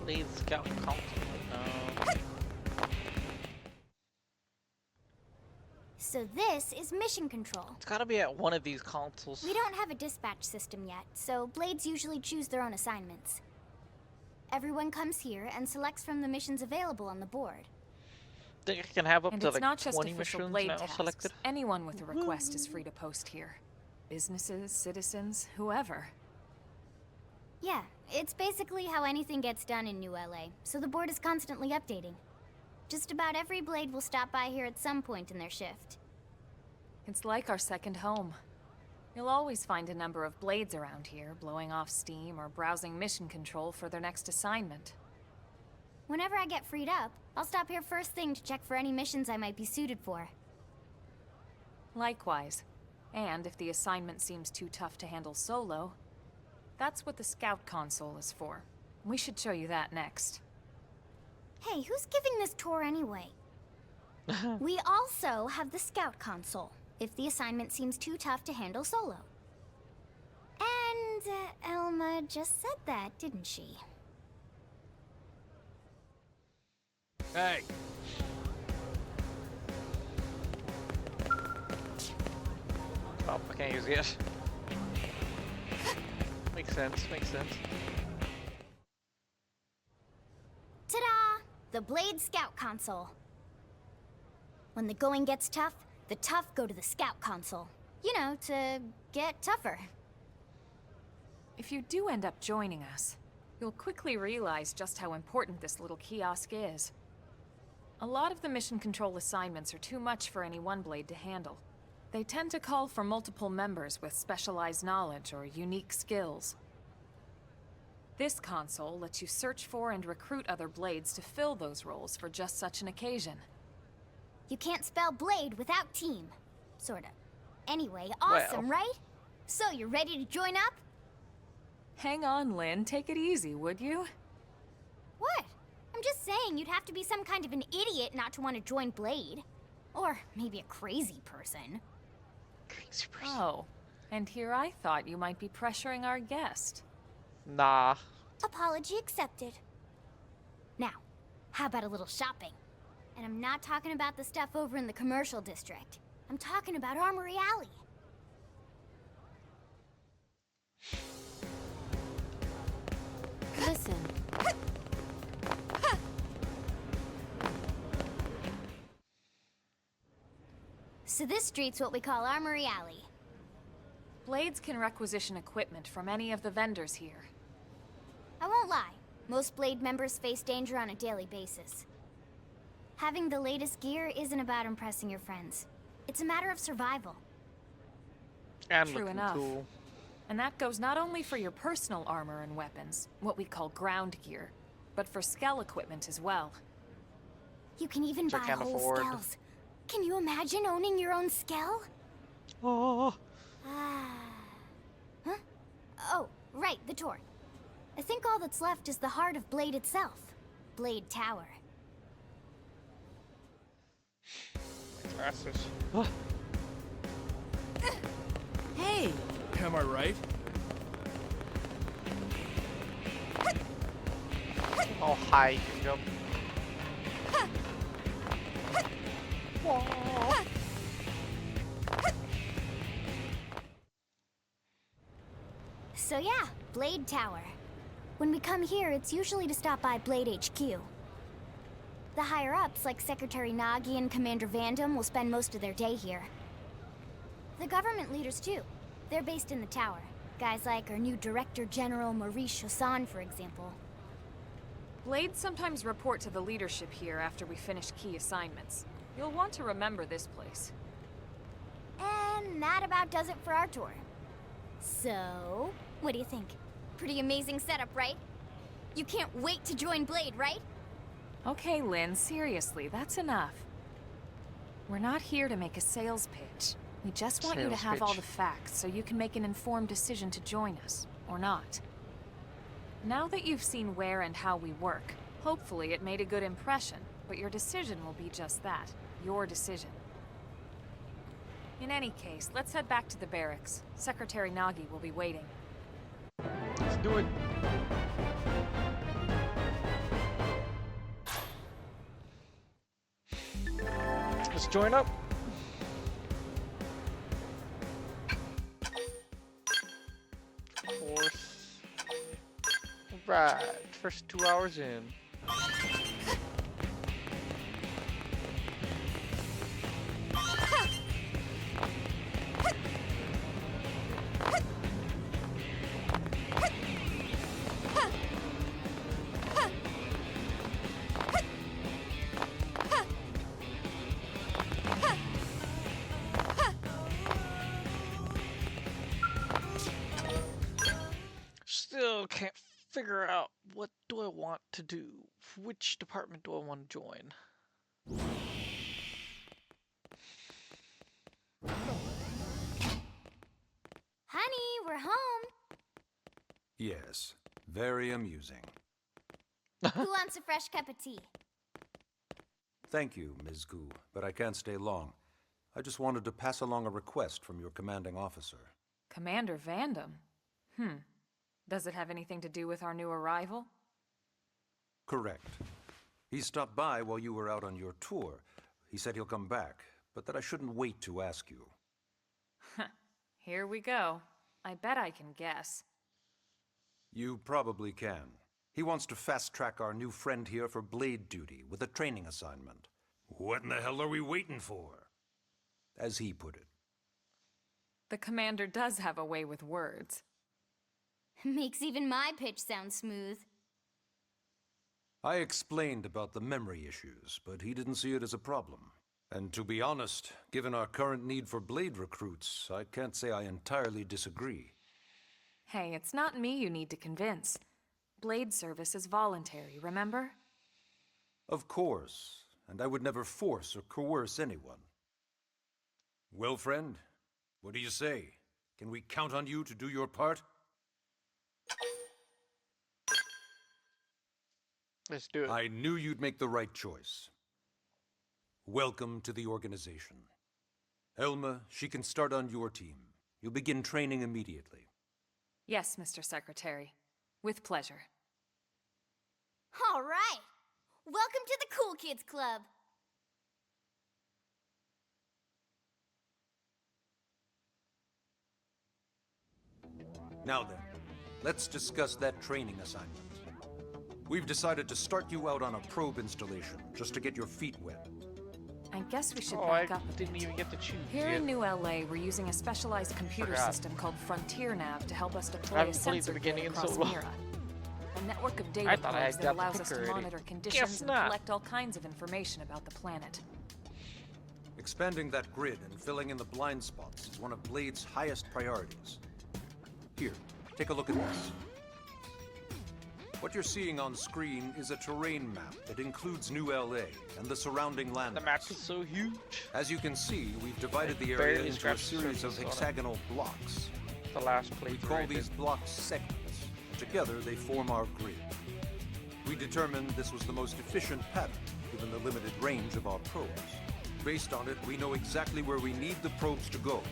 Lead scout council. No. So this is mission control. It's gotta be at one of these consoles. We don't have a dispatch system yet, so blades usually choose their own assignments. Everyone comes here and selects from the missions available on the board. Think I can have up And to it's like not just 20 official missions blade now tasks. selected. Anyone with a request is free to post here. Businesses, citizens, whoever. Yeah, it's basically how anything gets done in New LA, so the board is constantly updating. Just about every blade will stop by here at some point in their shift. It's like our second home. You'll always find a number of blades around here, blowing off steam or browsing mission control for their next assignment. Whenever I get freed up, I'll stop here first thing to check for any missions I might be suited for. Likewise. And if the assignment seems too tough to handle solo, that's what the Scout console is for. We should show you that next. Hey, who's giving this tour anyway? We also have the Scout console, if the assignment seems too tough to handle solo. And Elma just said that, didn't she? Hey. Oh, I can't use it. Makes sense, makes sense. Ta-da! The Blade Scout console. When the going gets tough, the tough go to the Scout console. You know, to get tougher. If you do end up joining us, you'll quickly realize just how important this little kiosk is. A lot of the mission control assignments are too much for any one blade to handle. They tend to call for multiple members with specialized knowledge or unique skills. This console lets you search for and recruit other blades to fill those roles for just such an occasion. You can't spell blade without team. Sorta. Anyway, awesome, right? So, you ready to join up? Hang on, Lynn. Take it easy, would you? What? I'm just saying you'd have to be some kind of an idiot not to want to join Blade. Or maybe a crazy person. Crazy person. Oh, and here I thought you might be pressuring our guest. Nah. Apology accepted. Now, how about a little shopping? And I'm not talking about the stuff over in the commercial district. I'm talking about Armory Alley. Listen, So this street's what we call Armory Alley. Blades can requisition equipment from any of the vendors here. I won't lie. Most Blade members face danger on a daily basis. Having the latest gear isn't about impressing your friends. It's a matter of survival. And True looking enough. cool. And that goes not only for your personal armor and weapons, what we call ground gear, but for skell equipment as well. You can even Which I buy can't whole afford. skells. Can you imagine owning your own skell? Oh. Huh? Oh, right, the tour. I think all that's left is the heart of Blade itself. Blade Tower. Glasses. Hey! Am I right? Oh, high you can jump. So yeah, Blade Tower. When we come here, it's usually to stop by Blade HQ. The higher-ups, like Secretary Nagi and Commander Vandam, will spend most of their day here. The government leaders, too. They're based in the tower. Guys like our new Director General Maurice Chassan, for example. Blades sometimes report to the leadership here after we finish key assignments. You'll want to remember this place. And that about does it for our tour. So, what do you think? Pretty amazing setup, right? You can't wait to join Blade, right? Okay, Lynn, seriously, that's enough. We're not here to make a sales pitch. We just want you to Sales have all pitch. the facts so you can make an informed decision to join us, or not. Now that you've seen where and how we work, hopefully it made a good impression, but your decision will be just that, your decision. In any case, let's head back to the barracks. Secretary Nagi will be waiting. Let's do it. Let's join up. Of course. Right, first 2 hours in. Still can't figure out what do I want to do. Which department do I want to join? Honey, we're home. Yes, very amusing. Who wants a fresh cup of tea? Thank you, Ms. Gu, but I can't stay long. I just wanted to pass along a request from your commanding officer. Commander Vandam? Does it have anything to do with our new arrival? Correct. He stopped by while you were out on your tour. He said he'll come back, but that I shouldn't wait to ask you. Here we go. I bet I can guess. You probably can. He wants to fast-track our new friend here for blade duty with a training assignment. What in the hell are we waiting for? As he put it. The commander does have a way with words. Makes even my pitch sound smooth. I explained about the memory issues, but he didn't see it as a problem. And to be honest, given our current need for blade recruits, I can't say I entirely disagree. Hey, it's not me you need to convince. Blade service is voluntary, remember? Of course, and I would never force or coerce anyone. Well, friend, what do you say? Can we count on you to do your part? Let's do it. I knew you'd make the right choice. Welcome to the organization. Elma, she can start on your team. You'll begin training immediately. Yes, Mr. Secretary. With pleasure. All right. Welcome to the Cool Kids Club. Now then, let's discuss that training assignment. We've decided to start you out on a probe installation, just to get your feet wet. I guess we should Oh, back I up a didn't bit. even get to choose. Here yet. in New LA, we're using a specialized computer Forgot. system called Frontier Nav to help us I deploy a haven't played the sensor beginning grid in so across long. Pyra. A network of I data thought I probes had that got the allows pick us to already. monitor Guess conditions and not. collect all kinds of information about the planet. Expanding that grid and filling in the blind spots is one of Blade's highest priorities. Here, take a look at this. What you're seeing on screen is a terrain map that includes New LA and the surrounding land. The map is so huge. As you can see, we've divided the barely area into a scratched the series of surface on it. hexagonal blocks. The last We playthrough. call I did. these blocks segments. Together, they form our grid. We determined this was the most efficient pattern, given the limited range of our probes. Based on it, we know exactly where we need the probes to go.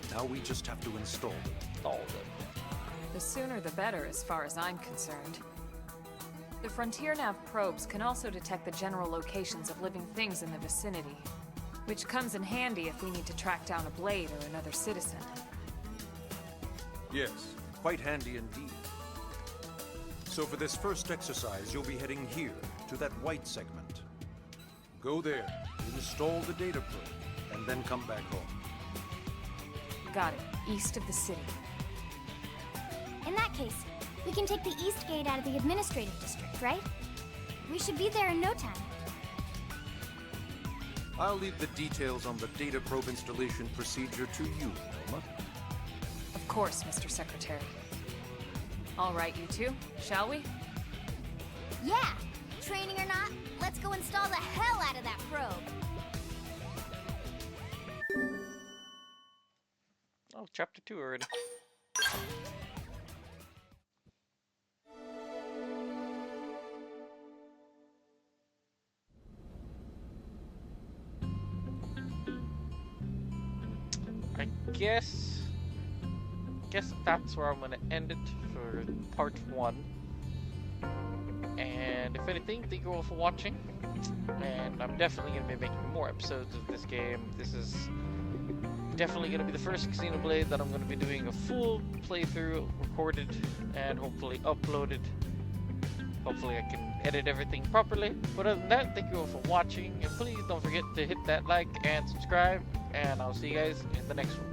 Now we just have to install them. All of them. The sooner the better, as far as I'm concerned. The Frontier Nav probes can also detect the general locations of living things in the vicinity, which comes in handy if we need to track down a Blade or another citizen. Yes, quite handy indeed. So for this first exercise, you'll be heading here, to that white segment. Go there, install the data probe, and then come back home. Got it. East of the city. In that case, we can take the east gate out of the administrative district, right? We should be there in no time. I'll leave the details on the data probe installation procedure to you, Elma. Of course, Mr. Secretary. All right, you two, shall we? Yeah! Training or not, let's go install the hell out of that probe! Oh, chapter 2 already. I guess that's where I'm gonna end it for part 1. And if anything, thank you all for watching. And I'm definitely gonna be making more episodes of this game. This is definitely gonna be the first Xenoblade that I'm gonna be doing a full playthrough, recorded and hopefully uploaded. Hopefully I can edit everything properly. But other than that, thank you all for watching, and please don't forget to hit that like and subscribe, and I'll see you guys in the next one.